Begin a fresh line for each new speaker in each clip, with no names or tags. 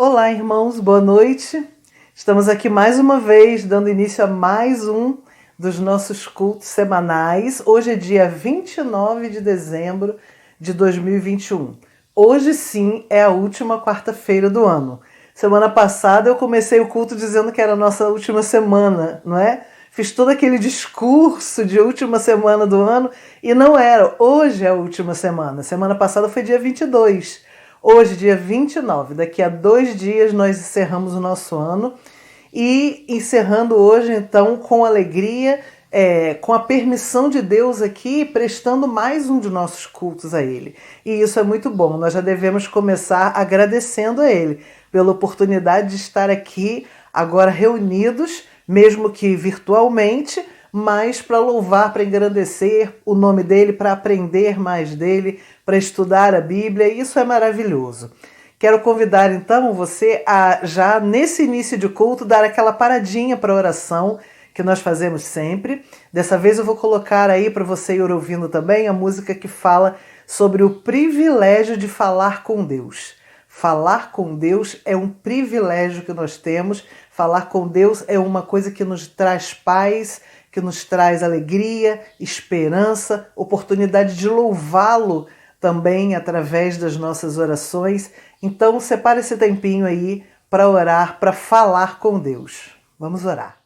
Olá, irmãos, boa noite. Estamos aqui mais uma vez, dando início a mais um dos nossos cultos semanais. Hoje é dia 29 de dezembro de 2021. Hoje sim é a última quarta-feira do ano. Semana passada eu comecei o culto dizendo que era a nossa última semana, não é? Fiz todo aquele discurso de última semana do ano e não era. Hoje é a última semana. Semana passada foi dia 22. Hoje, dia 29. Daqui a 2 dias nós encerramos o nosso ano. E encerrando hoje, então, com alegria, com a permissão de Deus aqui, prestando mais um de nossos cultos a Ele. E isso é muito bom. Nós já devemos começar agradecendo a Ele pela oportunidade de estar aqui agora reunidos, mesmo que virtualmente, mas para louvar, para engrandecer o nome dele, para aprender mais dele, para estudar a Bíblia. Isso é maravilhoso. Quero convidar então você a, já nesse início de culto, dar aquela paradinha para a oração que nós fazemos sempre. Dessa vez eu vou colocar aí para você ir ouvindo também a música que fala sobre o privilégio de falar com Deus. Falar com Deus é um privilégio que nós temos. Falar com Deus é uma coisa que nos traz paz, que nos traz alegria, esperança, oportunidade de louvá-lo também através das nossas orações. Então, separe esse tempinho aí para orar, para falar com Deus. Vamos orar.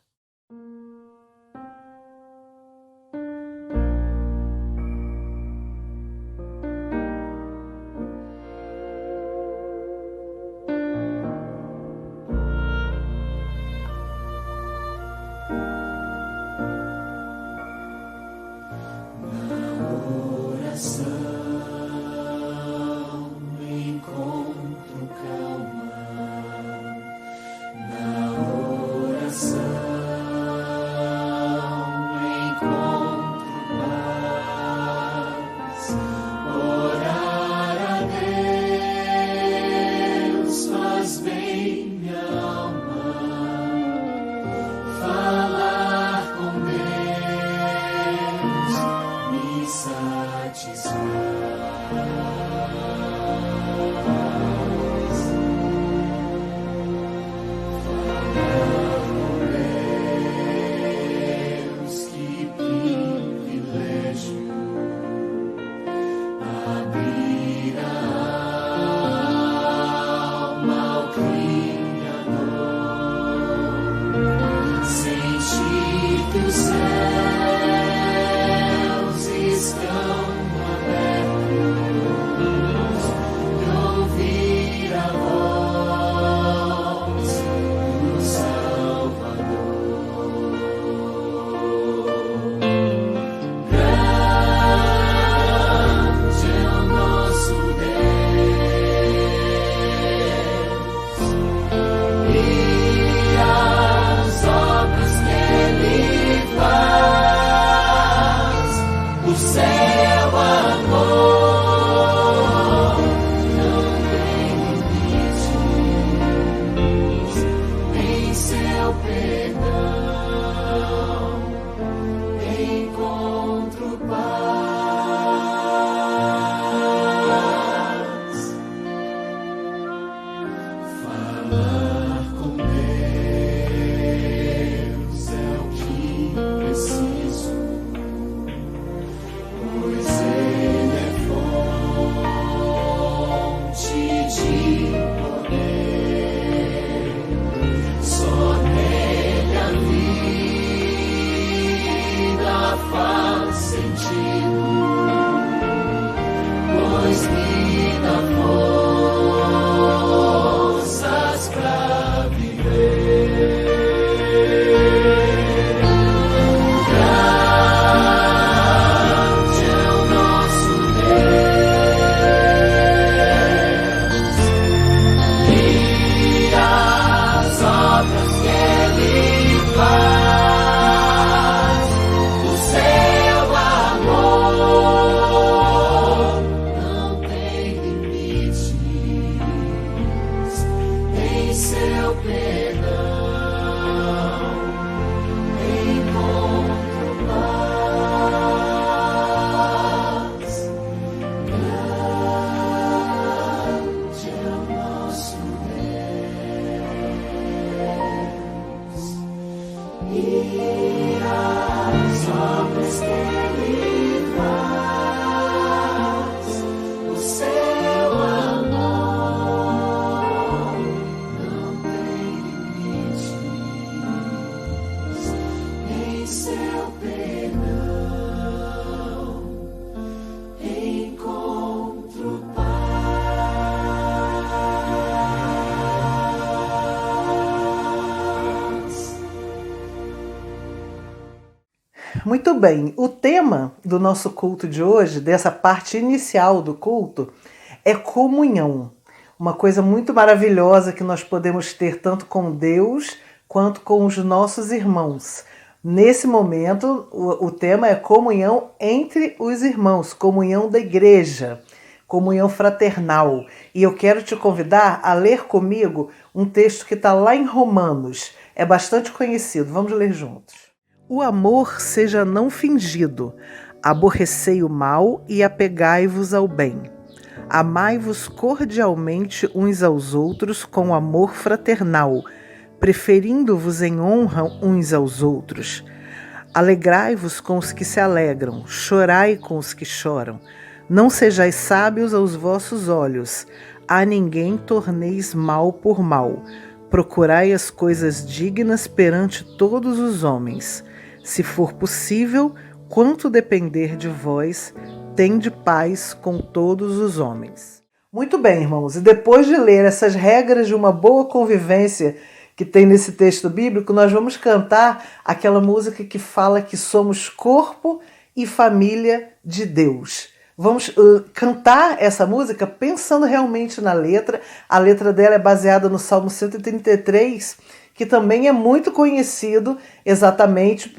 e as obras que Ele faz, o seu amor não tem limites, em seu perdão encontro paz.
Muito bem, o tema do nosso culto de hoje, dessa parte inicial do culto, é comunhão. Uma coisa muito maravilhosa que nós podemos ter tanto com Deus quanto com os nossos irmãos. Nesse momento, o tema é comunhão entre os irmãos, comunhão da igreja, comunhão fraternal. E eu quero te convidar a ler comigo um texto que está lá em Romanos. É bastante conhecido. Vamos ler juntos. O amor seja não fingido, aborrecei o mal e apegai-vos ao bem. Amai-vos cordialmente uns aos outros com amor fraternal, preferindo-vos em honra uns aos outros. Alegrai-vos com os que se alegram, chorai com os que choram. Não sejais sábios aos vossos olhos, a ninguém torneis mal por mal. Procurai as coisas dignas perante todos os homens. Se for possível, quanto depender de vós, tende paz com todos os homens. Muito bem, irmãos, e depois de ler essas regras de uma boa convivência que tem nesse texto bíblico, nós vamos cantar aquela música que fala que somos corpo e família de Deus. Vamos cantar essa música pensando realmente na letra. A letra dela é baseada no Salmo 133, que também é muito conhecido exatamente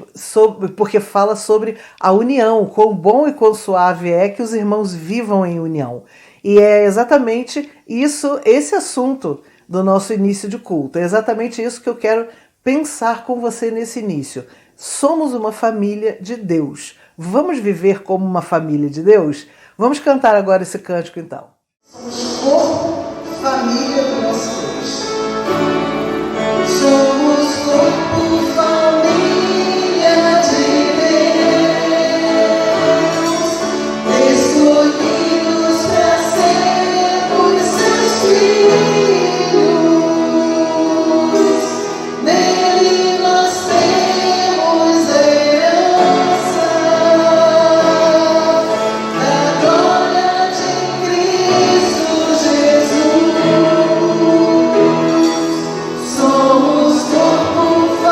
porque fala sobre a união, quão bom e quão suave é que os irmãos vivam em união. E é exatamente isso, esse assunto do nosso início de culto. É exatamente isso que eu quero pensar com você nesse início. Somos uma família de Deus. Vamos viver como uma família de Deus? Vamos cantar agora esse cântico então. Somos corpo, família do nosso Deus. Somos corpo, família de Deus, escolhidos para sermos seus filhos. Nele nós temos a herança da glória de Cristo Jesus. Somos corpo,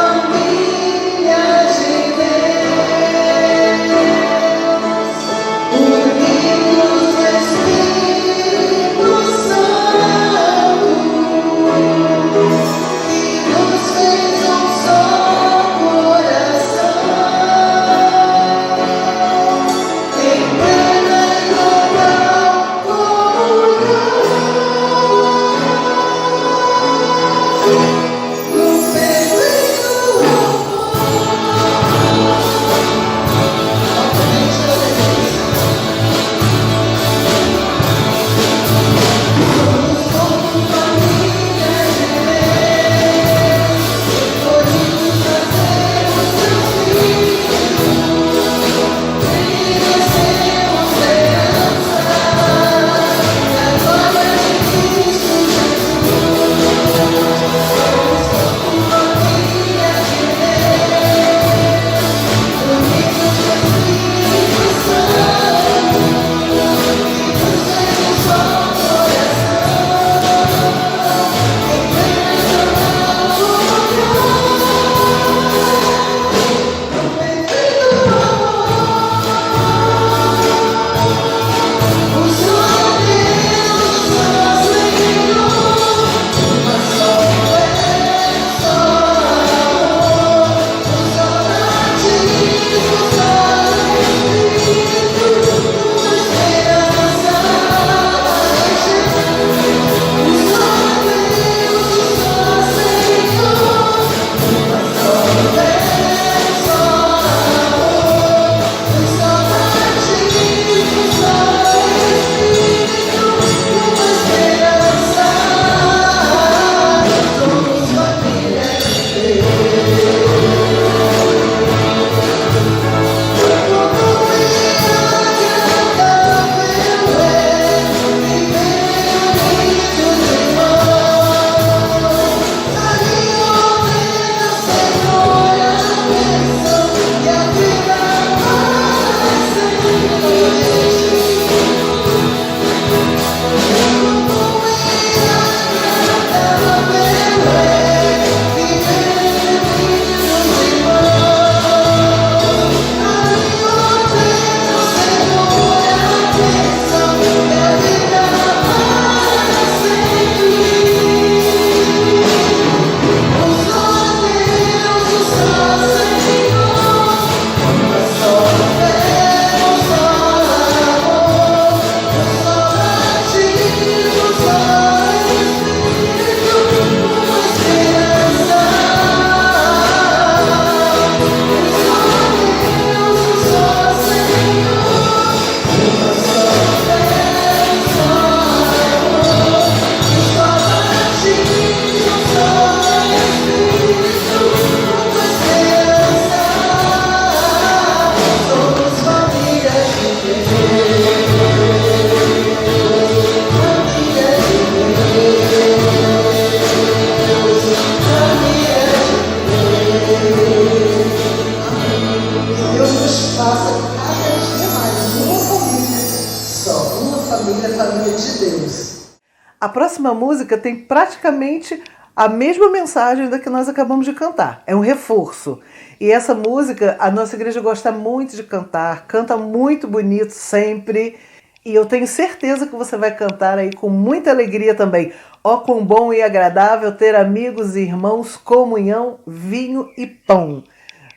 A próxima música tem praticamente a mesma mensagem da que nós acabamos de cantar. É um reforço. E essa música, a nossa igreja gosta muito de cantar, canta muito bonito sempre. E eu tenho certeza que você vai cantar aí com muita alegria também. Ó, quão bom e agradável ter amigos e irmãos, comunhão, vinho e pão.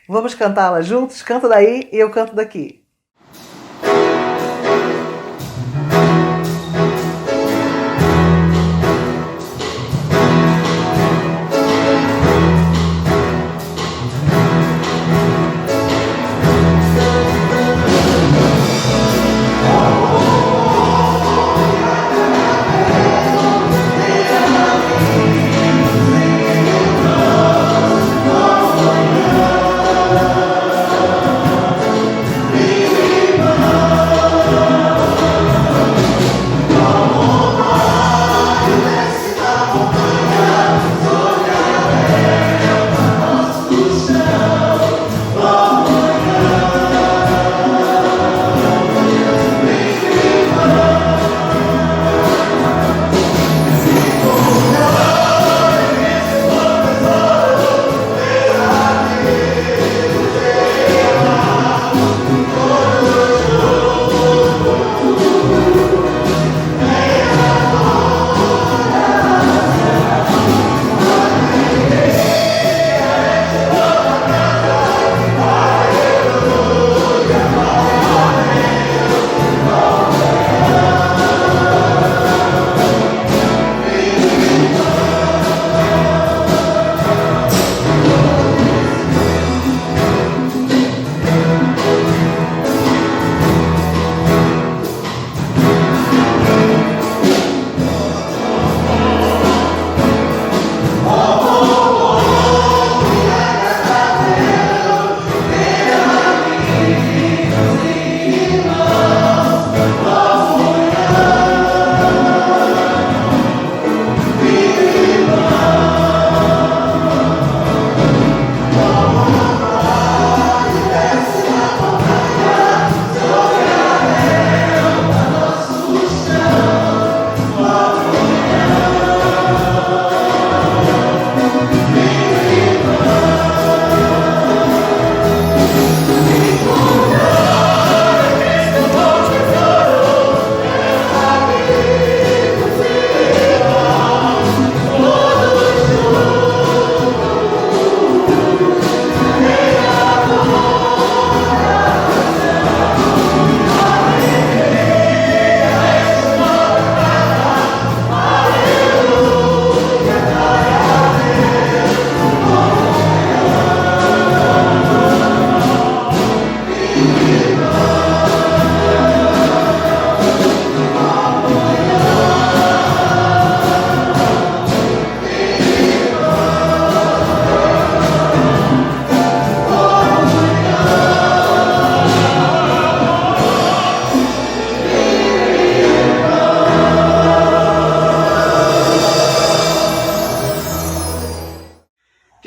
Vamos cantá-la juntos? Canta daí e eu canto daqui.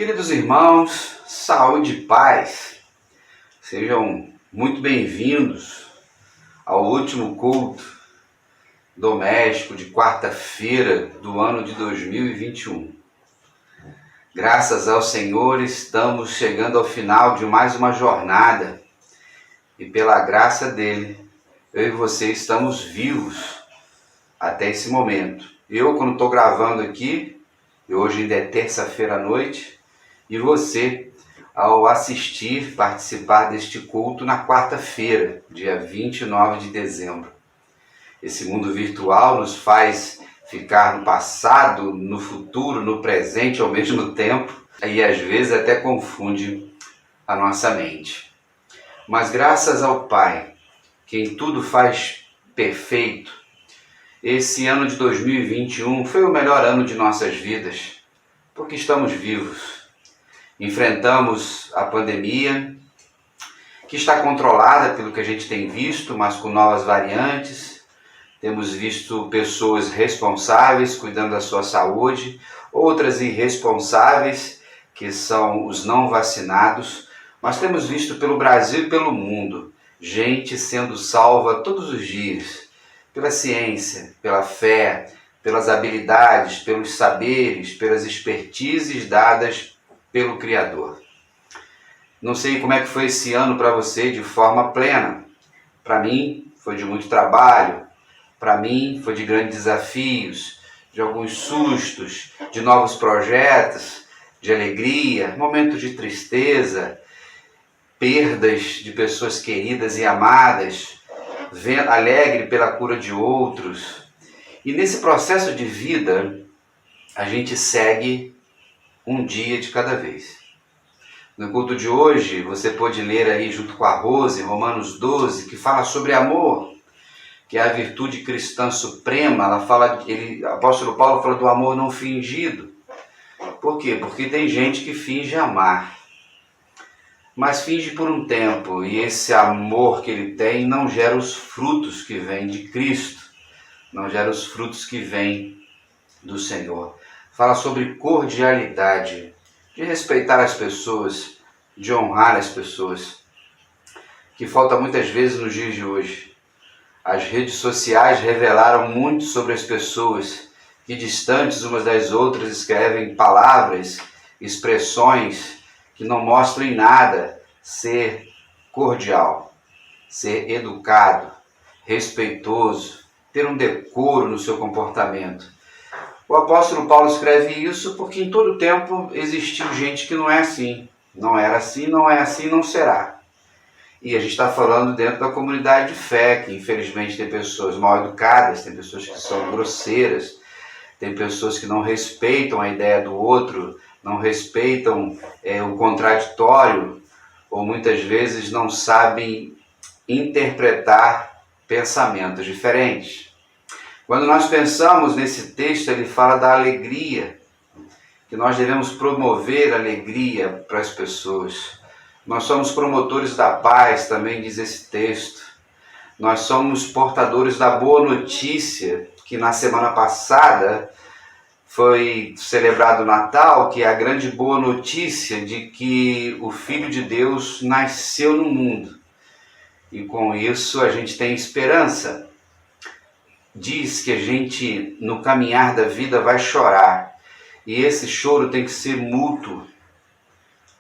Queridos irmãos, saúde e paz, sejam muito bem-vindos ao último culto doméstico de quarta-feira do ano de 2021. Graças ao Senhor, estamos chegando ao final de mais uma jornada e pela graça dele, eu e você estamos vivos até esse momento. Eu, quando estou gravando aqui, e hoje ainda é terça-feira à noite, e você, ao assistir, participar deste culto na quarta-feira, dia 29 de dezembro. Esse mundo virtual nos faz ficar no passado, no futuro, no presente ao mesmo tempo, e às vezes até confunde a nossa mente. Mas graças ao Pai, que em tudo faz perfeito, esse ano de 2021 foi o melhor ano de nossas vidas, porque estamos vivos. Enfrentamos a pandemia, que está controlada pelo que a gente tem visto, mas com novas variantes. Temos visto pessoas responsáveis cuidando da sua saúde, outras irresponsáveis, que são os não vacinados. Mas temos visto pelo Brasil e pelo mundo gente sendo salva todos os dias, pela ciência, pela fé, pelas habilidades, pelos saberes, pelas expertises dadas pelo Criador. Não sei como é que foi esse ano para você de forma plena. Para mim, foi de muito trabalho. Para mim, foi de grandes desafios, de alguns sustos, de novos projetos, de alegria, momentos de tristeza, perdas de pessoas queridas e amadas, alegre pela cura de outros. E nesse processo de vida, a gente segue um dia de cada vez. No culto de hoje, você pode ler aí junto com a Rose, Romanos 12, que fala sobre amor, que é a virtude cristã suprema. O apóstolo Paulo fala do amor não fingido. Por quê? Porque tem gente que finge amar, mas finge por um tempo, e esse amor que ele tem não gera os frutos que vêm de Cristo, não gera os frutos que vêm do Senhor. Fala sobre cordialidade, de respeitar as pessoas, de honrar as pessoas, que falta muitas vezes nos dias de hoje. As redes sociais revelaram muito sobre as pessoas que, distantes umas das outras, escrevem palavras, expressões que não mostram em nada ser cordial, ser educado, respeitoso, ter um decoro no seu comportamento. O apóstolo Paulo escreve isso porque em todo tempo existiu gente que não é assim. Não era assim, não é assim, não será. E a gente está falando dentro da comunidade de fé, que infelizmente tem pessoas mal educadas, tem pessoas que são grosseiras, tem pessoas que não respeitam a ideia do outro, não respeitam o contraditório, ou muitas vezes não sabem interpretar pensamentos diferentes. Quando nós pensamos nesse texto, ele fala da alegria, que nós devemos promover alegria para as pessoas. Nós somos promotores da paz, também diz esse texto. Nós somos portadores da boa notícia, que na semana passada foi celebrado o Natal, que é a grande boa notícia de que o Filho de Deus nasceu no mundo. E com isso a gente tem esperança. Diz que a gente, no caminhar da vida, vai chorar. E esse choro tem que ser mútuo.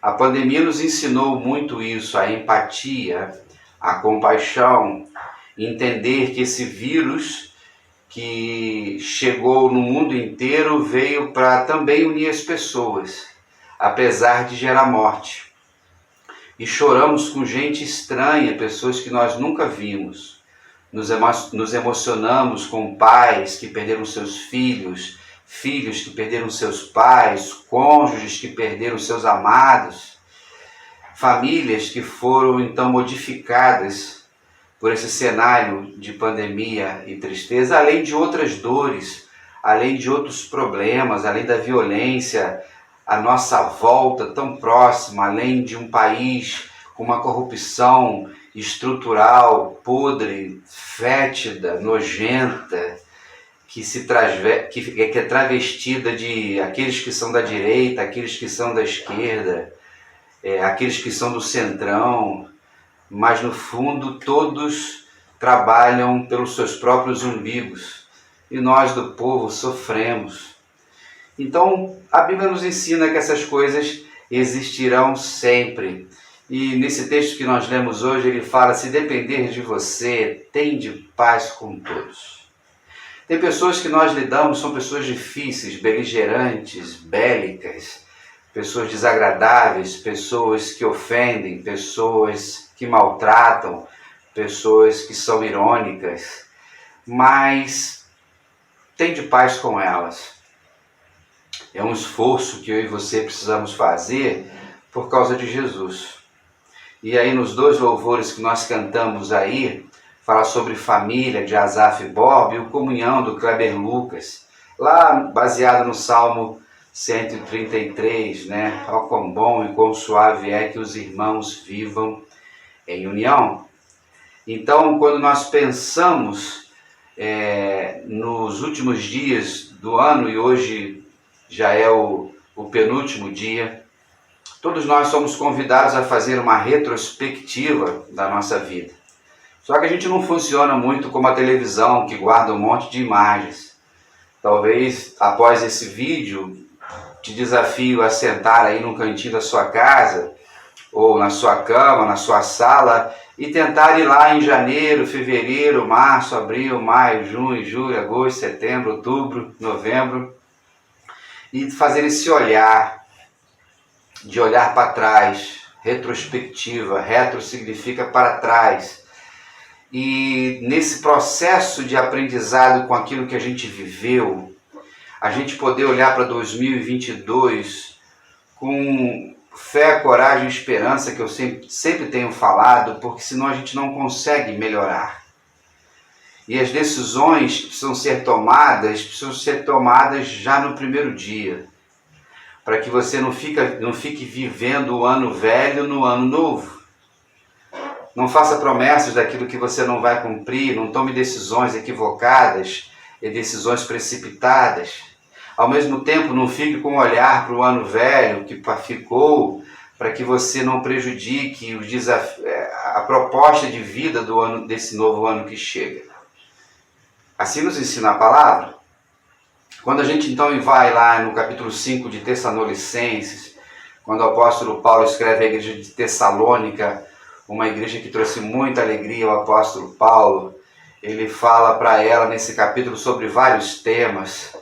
A pandemia nos ensinou muito isso, a empatia, a compaixão, entender que esse vírus que chegou no mundo inteiro veio para também unir as pessoas, apesar de gerar morte. E choramos com gente estranha, pessoas que nós nunca vimos. Nos emocionamos com pais que perderam seus filhos, filhos que perderam seus pais, cônjuges que perderam seus amados, famílias que foram então modificadas por esse cenário de pandemia e tristeza, além de outras dores, além de outros problemas, além da violência à nossa volta tão próxima, além de um país com uma corrupção estrutural, podre, fétida, nojenta, que é travestida de aqueles que são da direita, aqueles que são da esquerda, aqueles que são do centrão, mas no fundo todos trabalham pelos seus próprios umbigos, e nós do povo sofremos. Então a Bíblia nos ensina que essas coisas existirão sempre. E nesse texto que nós lemos hoje, ele fala: se depender de você, tende paz com todos. Tem pessoas que nós lidamos, são pessoas difíceis, beligerantes, bélicas, pessoas desagradáveis, pessoas que ofendem, pessoas que maltratam, pessoas que são irônicas, mas tende paz com elas. É um esforço que eu e você precisamos fazer por causa de Jesus. E aí nos dois louvores que nós cantamos aí, fala sobre família, de Asaf Borba, e o Comunhão, do Kleber Lucas, lá baseado no Salmo 133, né? Ó, quão bom e quão suave é que os irmãos vivam em união. Então, quando nós pensamos nos últimos dias do ano, e hoje já é o penúltimo dia, todos nós somos convidados a fazer uma retrospectiva da nossa vida. Só que a gente não funciona muito como a televisão, que guarda um monte de imagens. Talvez após esse vídeo te desafio a sentar aí num cantinho da sua casa, ou na sua cama, na sua sala, e tentar ir lá em janeiro, fevereiro, março, abril, maio, junho, julho, agosto, setembro, outubro, novembro, e fazer esse olhar, de olhar para trás, retrospectiva. Retro significa para trás. E nesse processo de aprendizado com aquilo que a gente viveu, a gente poder olhar para 2022 com fé, coragem e esperança, que eu sempre tenho falado, porque senão a gente não consegue melhorar. E as decisões que precisam ser tomadas já no primeiro dia, para que você não fique vivendo o ano velho no ano novo. Não faça promessas daquilo que você não vai cumprir, não tome decisões equivocadas e decisões precipitadas. Ao mesmo tempo, não fique com um olhar para o ano velho que ficou, para que você não prejudique a proposta de vida desse novo ano que chega. Assim nos ensina a palavra. Quando a gente então vai lá no capítulo 5 de Tessalonicenses, quando o apóstolo Paulo escreve a igreja de Tessalônica, uma igreja que trouxe muita alegria ao apóstolo Paulo, ele fala para ela nesse capítulo sobre vários temas,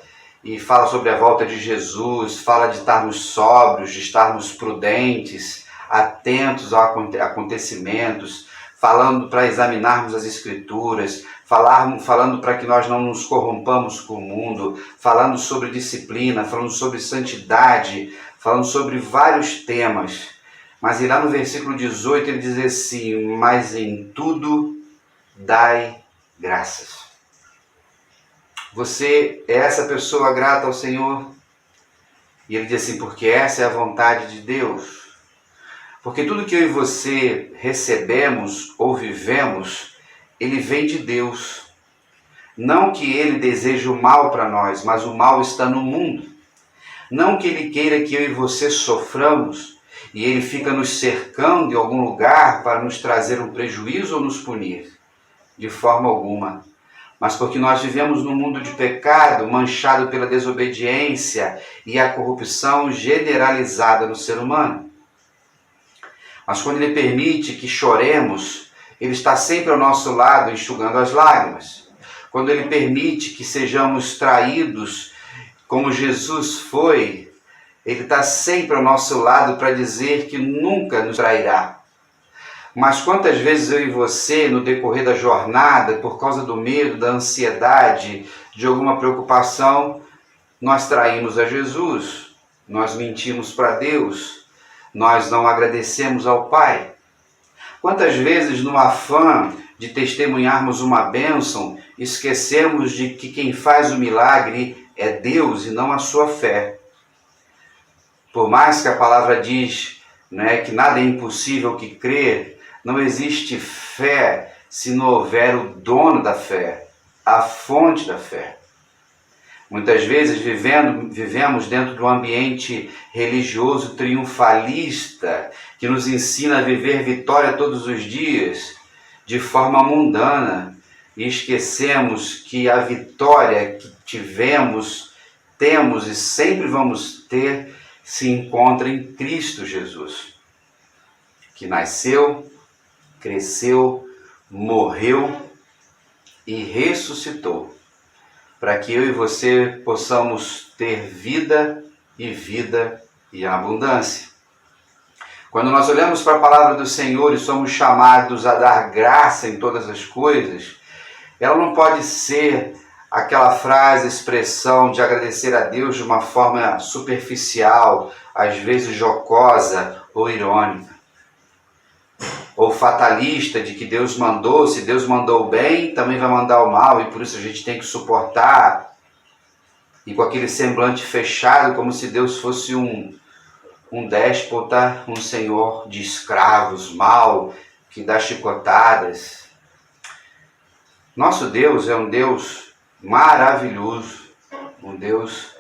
e fala sobre a volta de Jesus, fala de estarmos sóbrios, de estarmos prudentes, atentos aos acontecimentos, falando para examinarmos as Escrituras, falando para que nós não nos corrompamos com o mundo, falando sobre disciplina, falando sobre santidade, falando sobre vários temas. Mas lá no versículo 18 ele diz assim: mas em tudo dai graças. Você é essa pessoa grata ao Senhor? E ele diz assim: porque essa é a vontade de Deus. Porque tudo que eu e você recebemos ou vivemos, ele vem de Deus. Não que ele deseje o mal para nós, mas o mal está no mundo. Não que ele queira que eu e você soframos, e ele fica nos cercando em algum lugar para nos trazer um prejuízo ou nos punir. De forma alguma. Mas porque nós vivemos num mundo de pecado, manchado pela desobediência e a corrupção generalizada no ser humano. Mas quando ele permite que choremos, ele está sempre ao nosso lado, enxugando as lágrimas. Quando ele permite que sejamos traídos, como Jesus foi, ele está sempre ao nosso lado para dizer que nunca nos trairá. Mas quantas vezes eu e você, no decorrer da jornada, por causa do medo, da ansiedade, de alguma preocupação, nós traímos a Jesus, nós mentimos para Deus, nós não agradecemos ao Pai. Quantas vezes, no afã de testemunharmos uma bênção, esquecemos de que quem faz o milagre é Deus e não a sua fé. Por mais que a palavra diz, que nada é impossível que crer, não existe fé se não houver o dono da fé, a fonte da fé. Muitas vezes vivemos dentro de um ambiente religioso triunfalista que nos ensina a viver vitória todos os dias de forma mundana e esquecemos que a vitória que temos e sempre vamos ter se encontra em Cristo Jesus, que nasceu, cresceu, morreu e ressuscitou, para que eu e você possamos ter vida e abundância. Quando nós olhamos para a palavra do Senhor e somos chamados a dar graça em todas as coisas, ela não pode ser aquela frase, expressão de agradecer a Deus de uma forma superficial, às vezes jocosa ou irônica. Ou fatalista, de que Deus mandou, se Deus mandou o bem, também vai mandar o mal, e por isso a gente tem que suportar. E com aquele semblante fechado, como se Deus fosse um déspota, um senhor de escravos, mau, que dá chicotadas. Nosso Deus é um Deus maravilhoso, um Deus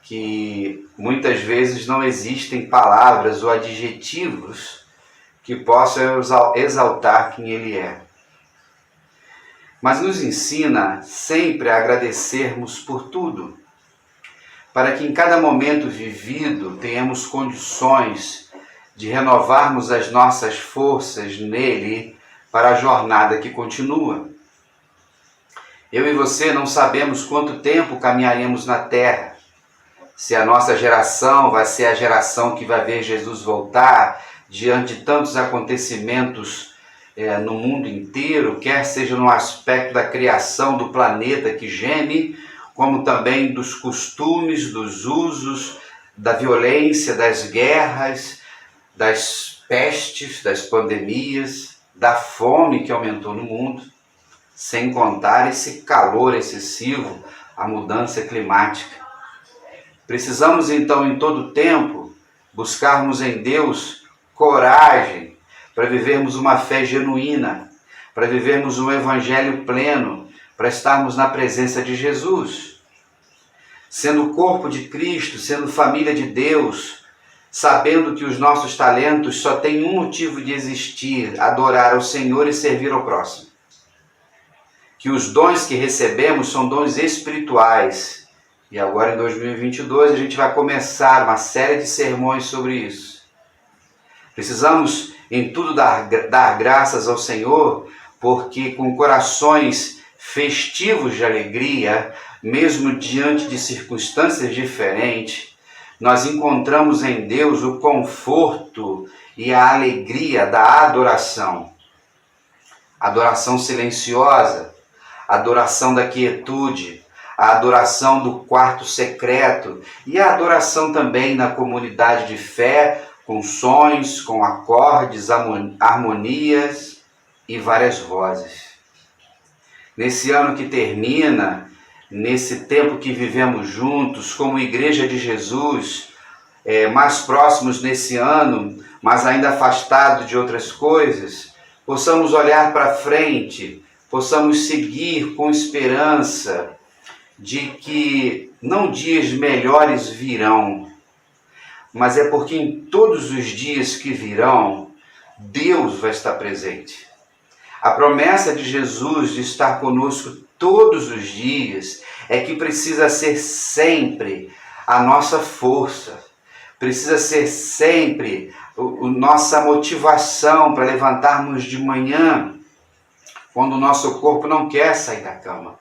que muitas vezes não existem palavras ou adjetivos que possam exaltar quem Ele é. mas nos ensina sempre a agradecermos por tudo, para que em cada momento vivido tenhamos condições de renovarmos as nossas forças nele para a jornada que continua. Eu e você não sabemos quanto tempo caminharemos na Terra, se a nossa geração vai ser a geração que vai ver Jesus voltar diante de tantos acontecimentos no mundo inteiro, quer seja no aspecto da criação do planeta que geme, como também dos costumes, dos usos, da violência, das guerras, das pestes, das pandemias, da fome que aumentou no mundo, sem contar esse calor excessivo, a mudança climática. Precisamos então em todo tempo buscarmos em Deus coragem para vivermos uma fé genuína, para vivermos um evangelho pleno, para estarmos na presença de Jesus. Sendo o corpo de Cristo, sendo família de Deus, sabendo que os nossos talentos só têm um motivo de existir: adorar ao Senhor e servir ao próximo. Que os dons que recebemos são dons espirituais. E agora em 2022 a gente vai começar uma série de sermões sobre isso. Precisamos em tudo dar graças ao Senhor, porque com corações festivos de alegria, mesmo diante de circunstâncias diferentes, nós encontramos em Deus o conforto e a alegria da adoração. Adoração silenciosa, adoração da quietude, a adoração do quarto secreto e a adoração também na comunidade de fé, com sons, com acordes, harmonias e várias vozes. Nesse ano que termina, nesse tempo que vivemos juntos, como Igreja de Jesus, mais próximos nesse ano, mas ainda afastados de outras coisas, possamos olhar para frente, possamos seguir com esperança de que não dias melhores virão, mas é porque em todos os dias que virão, Deus vai estar presente. A promessa de Jesus de estar conosco todos os dias é que precisa ser sempre a nossa força, precisa ser sempre a nossa motivação para levantarmos de manhã, quando o nosso corpo não quer sair da cama.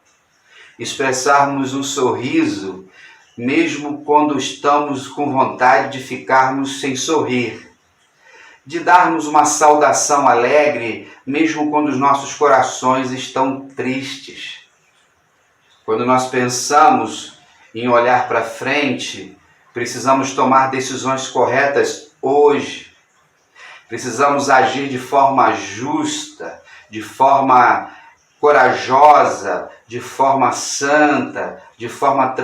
Expressarmos um sorriso, mesmo quando estamos com vontade de ficarmos sem sorrir. De darmos uma saudação alegre, mesmo quando os nossos corações estão tristes. Quando nós pensamos em olhar para frente, precisamos tomar decisões corretas hoje. Precisamos agir de forma justa, de forma corajosa, de forma santa, de forma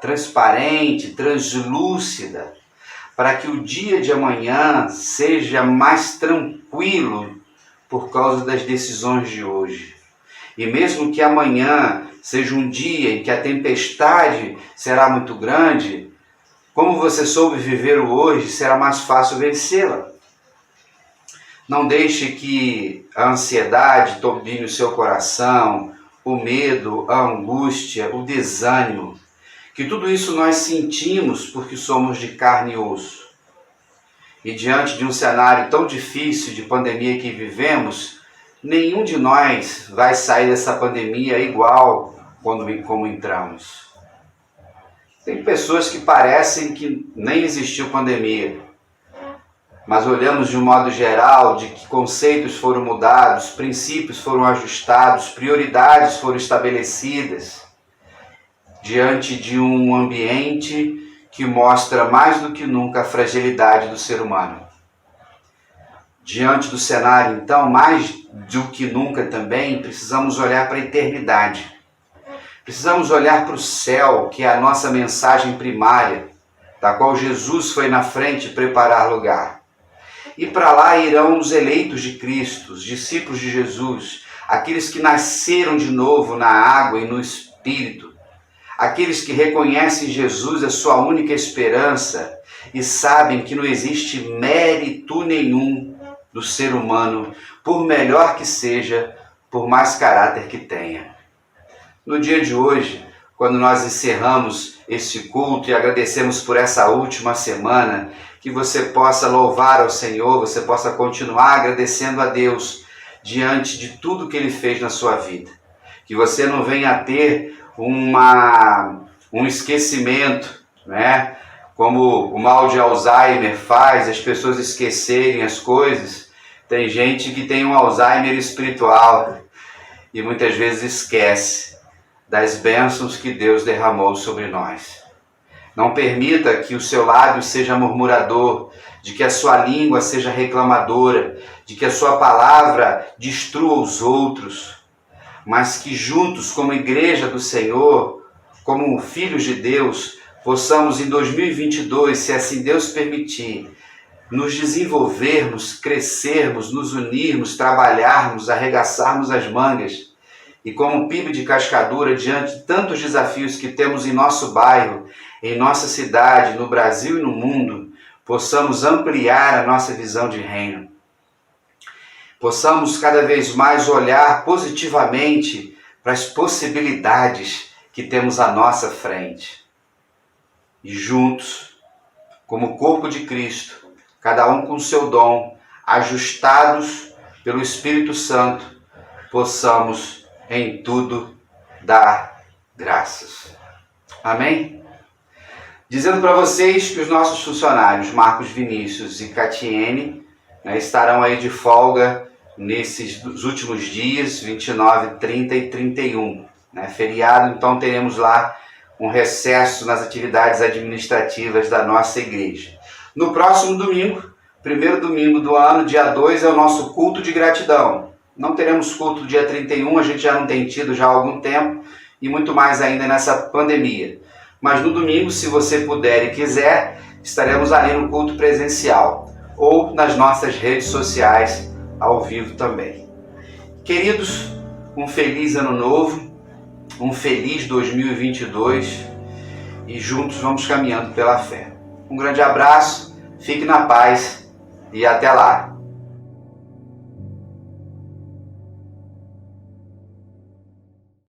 transparente, translúcida, para que o dia de amanhã seja mais tranquilo por causa das decisões de hoje. E mesmo que amanhã seja um dia em que a tempestade será muito grande, como você soube viver o hoje, será mais fácil vencê-la. Não deixe que a ansiedade domine o seu coração, o medo, a angústia, o desânimo. Que tudo isso nós sentimos porque somos de carne e osso. E diante de um cenário tão difícil de pandemia que vivemos, nenhum de nós vai sair dessa pandemia igual como entramos. Tem pessoas que parecem que nem existiu pandemia, mas olhamos de um modo geral de que conceitos foram mudados, princípios foram ajustados, prioridades foram estabelecidas, diante de um ambiente que mostra mais do que nunca a fragilidade do ser humano. Diante do cenário, então, mais do que nunca também, precisamos olhar para a eternidade. Precisamos olhar para o céu, que é a nossa mensagem primária, da qual Jesus foi na frente preparar lugar. E para lá irão os eleitos de Cristo, os discípulos de Jesus, aqueles que nasceram de novo na água e no Espírito, aqueles que reconhecem Jesus a sua única esperança e sabem que não existe mérito nenhum do ser humano, por melhor que seja, por mais caráter que tenha. No dia de hoje, quando nós encerramos este culto e agradecemos por essa última semana, que você possa louvar ao Senhor, você possa continuar agradecendo a Deus diante de tudo que Ele fez na sua vida. Que você não venha a ter um esquecimento, né? Como o mal de Alzheimer faz as pessoas esquecerem as coisas. Tem gente que tem um Alzheimer espiritual e muitas vezes esquece das bênçãos que Deus derramou sobre nós. Não permita que o seu lábio seja murmurador, de que a sua língua seja reclamadora, de que a sua palavra destrua os outros, mas que juntos, como igreja do Senhor, como filhos de Deus, possamos em 2022, se assim Deus permitir, nos desenvolvermos, crescermos, nos unirmos, trabalharmos, arregaçarmos as mangas e como PIB de Cascadura, diante de tantos desafios que temos em nosso bairro, em nossa cidade, no Brasil e no mundo, possamos ampliar a nossa visão de reino. Possamos cada vez mais olhar positivamente para as possibilidades que temos à nossa frente. E juntos, como corpo de Cristo, cada um com o seu dom, ajustados pelo Espírito Santo, possamos em tudo dar graças. Amém? Dizendo para vocês que os nossos funcionários, Marcos Vinícius e Catiene, estarão aí de folga nesses últimos dias, 29, 30 e 31. Feriado, então teremos lá um recesso nas atividades administrativas da nossa igreja. No próximo domingo, primeiro domingo do ano, dia 2, é o nosso culto de gratidão. Não teremos culto dia 31, a gente já não tem tido já há algum tempo, e muito mais ainda nessa pandemia. Mas no domingo, se você puder e quiser, estaremos ali no culto presencial ou nas nossas redes sociais ao vivo também. Queridos, um feliz ano novo, um feliz 2022 e juntos vamos caminhando pela fé. Um grande abraço, fique na paz e até lá!